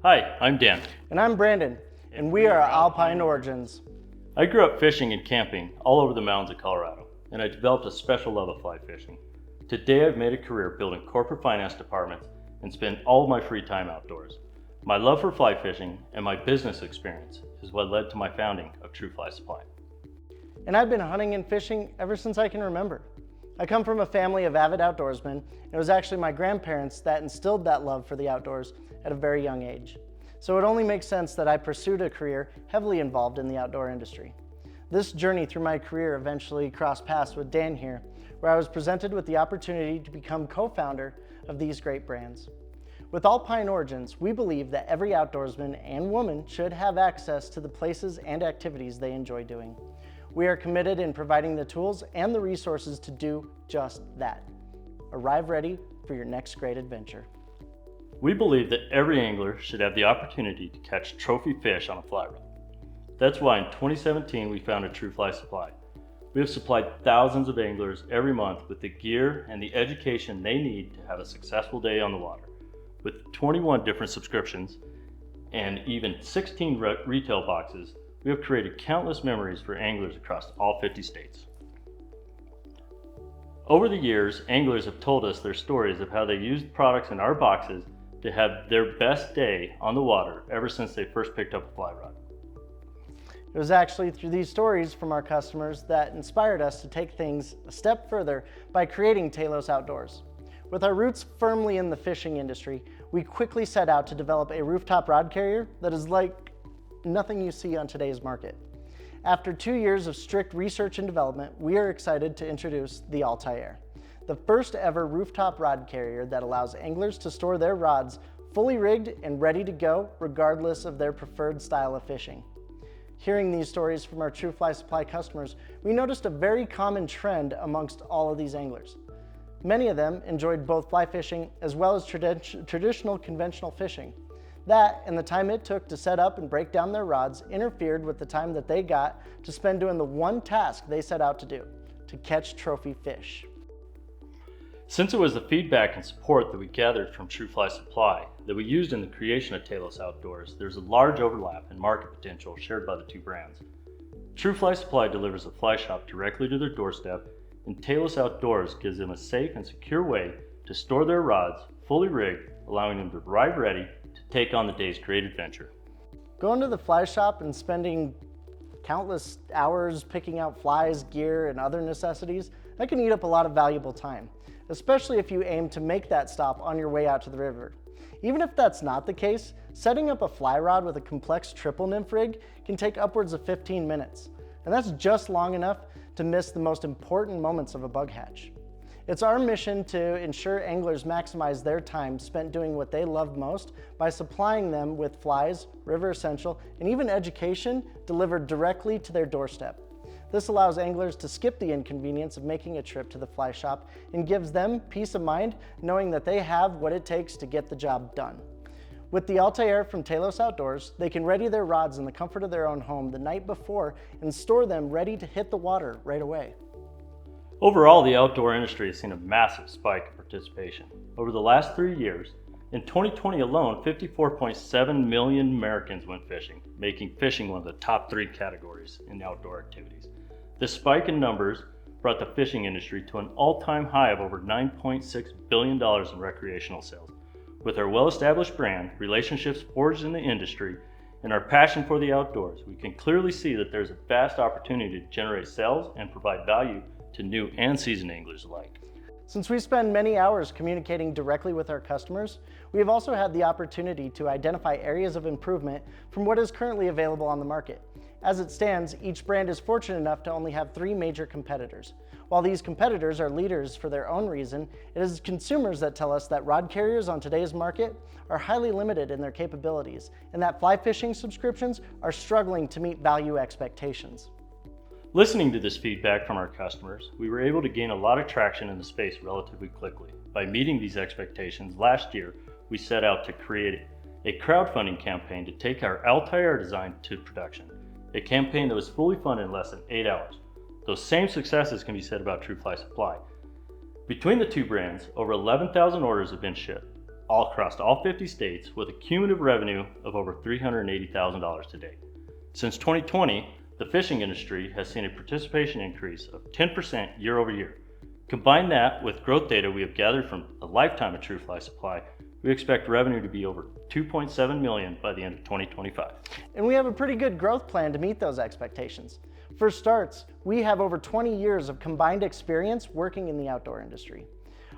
Hi, I'm Dan. And I'm Brandon, and we are Alpine Origins. I grew up fishing and camping all over the mountains of Colorado, and I developed a special love of fly fishing. Today I've made a career building corporate finance departments and spend all of my free time outdoors. My love for fly fishing and my business experience is what led to my founding of True Fly Supply. And I've been hunting and fishing ever since I can remember. I come from a family of avid outdoorsmen, and it was actually my grandparents that instilled that love for the outdoors at a very young age. So it only makes sense that I pursued a career heavily involved in the outdoor industry. This journey through my career eventually crossed paths with Dan here, where I was presented with the opportunity to become co-founder of these great brands. With Alpine Origins, we believe that every outdoorsman and woman should have access to the places and activities they enjoy doing. We are committed in providing the tools and the resources to do just that. Arrive ready for your next great adventure. We believe that every angler should have the opportunity to catch trophy fish on a fly rod. That's why in 2017 we founded True Fly Supply. We have supplied thousands of anglers every month with the gear and the education they need to have a successful day on the water. With 21 different subscriptions and even 16 retail boxes, we have created countless memories for anglers across all 50 states. Over the years, anglers have told us their stories of how they used products in our boxes to have their best day on the water ever since they first picked up a fly rod. It was actually through these stories from our customers that inspired us to take things a step further by creating Talos Outdoors. With our roots firmly in the fishing industry, we quickly set out to develop a rooftop rod carrier that is like nothing you see on today's market. After 2 years of strict research and development, we are excited to introduce the Altair, the first ever rooftop rod carrier that allows anglers to store their rods fully rigged and ready to go regardless of their preferred style of fishing. Hearing these stories from our True Fly Supply customers, we noticed a very common trend amongst all of these anglers. Many of them enjoyed both fly fishing as well as traditional conventional fishing. That and the time it took to set up and break down their rods interfered with the time that they got to spend doing the one task they set out to do, to catch trophy fish. Since it was the feedback and support that we gathered from True Fly Supply that we used in the creation of Talos Outdoors, there's a large overlap in market potential shared by the two brands. True Fly Supply delivers a fly shop directly to their doorstep, and Talos Outdoors gives them a safe and secure way to store their rods fully rigged, allowing them to arrive ready to take on the day's great adventure. Going to the fly shop and spending countless hours picking out flies, gear, and other necessities, that can eat up a lot of valuable time, especially if you aim to make that stop on your way out to the river. Even if that's not the case, setting up a fly rod with a complex triple nymph rig can take upwards of 15 minutes, and that's just long enough to miss the most important moments of a bug hatch. It's our mission to ensure anglers maximize their time spent doing what they love most by supplying them with flies, river essential, and even education delivered directly to their doorstep. This allows anglers to skip the inconvenience of making a trip to the fly shop and gives them peace of mind knowing that they have what it takes to get the job done. With the Altair from Talos Outdoors, they can ready their rods in the comfort of their own home the night before and store them ready to hit the water right away. Overall, the outdoor industry has seen a massive spike in participation. Over the last 3 years, in 2020 alone, 54.7 million Americans went fishing, making fishing one of the top 3 categories in outdoor activities. This spike in numbers brought the fishing industry to an all-time high of over $9.6 billion in recreational sales. With our well-established brand, relationships forged in the industry, and our passion for the outdoors, we can clearly see that there's a vast opportunity to generate sales and provide value to new and seasoned anglers alike. Since we spend many hours communicating directly with our customers, we have also had the opportunity to identify areas of improvement from what is currently available on the market. As it stands, each brand is fortunate enough to only have 3 major competitors. While these competitors are leaders for their own reason, it is consumers that tell us that rod carriers on today's market are highly limited in their capabilities, and that fly fishing subscriptions are struggling to meet value expectations. Listening to this feedback from our customers, we were able to gain a lot of traction in the space relatively quickly. By meeting these expectations, last year we set out to create a crowdfunding campaign to take our Altair design to production, a campaign that was fully funded in less than 8 hours. Those same successes can be said about True Fly Supply. Between the two brands, over 11,000 orders have been shipped. all across all 50 states with a cumulative revenue of over $380,000 to date. Since 2020, the fishing industry has seen a participation increase of 10% year over year. Combine that with growth data we have gathered from a lifetime of TrueFly supply, we expect revenue to be over $2.7 million by the end of 2025. And we have a pretty good growth plan to meet those expectations. For starts, we have over 20 years of combined experience working in the outdoor industry.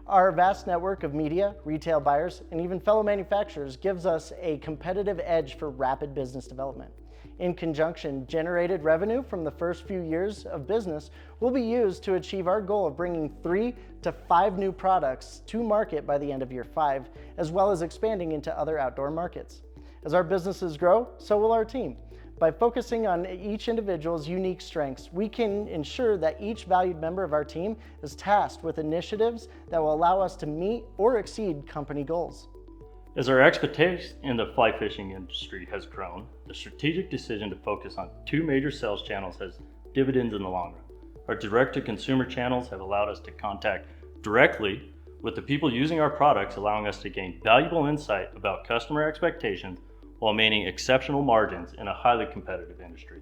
Our vast network of media, retail buyers, and even fellow manufacturers gives us a competitive edge for rapid business development. In conjunction, generated revenue from the first few years of business will be used to achieve our goal of bringing 3 to 5 new products to market by the end of year 5, as well as expanding into other outdoor markets. As our businesses grow, so will our team. By focusing on each individual's unique strengths, we can ensure that each valued member of our team is tasked with initiatives that will allow us to meet or exceed company goals. As our expertise in the fly fishing industry has grown, the strategic decision to focus on 2 major sales channels has dividends in the long run. Our direct-to-consumer channels have allowed us to contact directly with the people using our products, allowing us to gain valuable insight about customer expectations while maintaining exceptional margins in a highly competitive industry.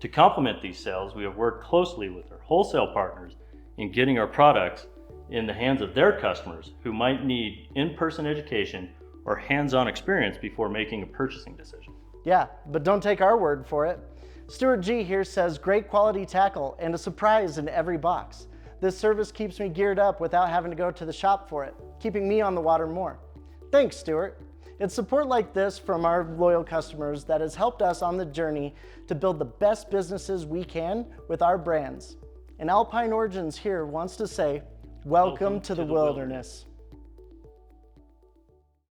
To complement these sales, we have worked closely with our wholesale partners in getting our products in the hands of their customers who might need in-person education or hands-on experience before making a purchasing decision. Yeah, but don't take our word for it. Stuart G here says great quality tackle and a surprise in every box. This service keeps me geared up without having to go to the shop for it, keeping me on the water more. Thanks, Stuart. It's support like this from our loyal customers that has helped us on the journey to build the best businesses we can with our brands. And Alpine Origins here wants to say, welcome to the wilderness.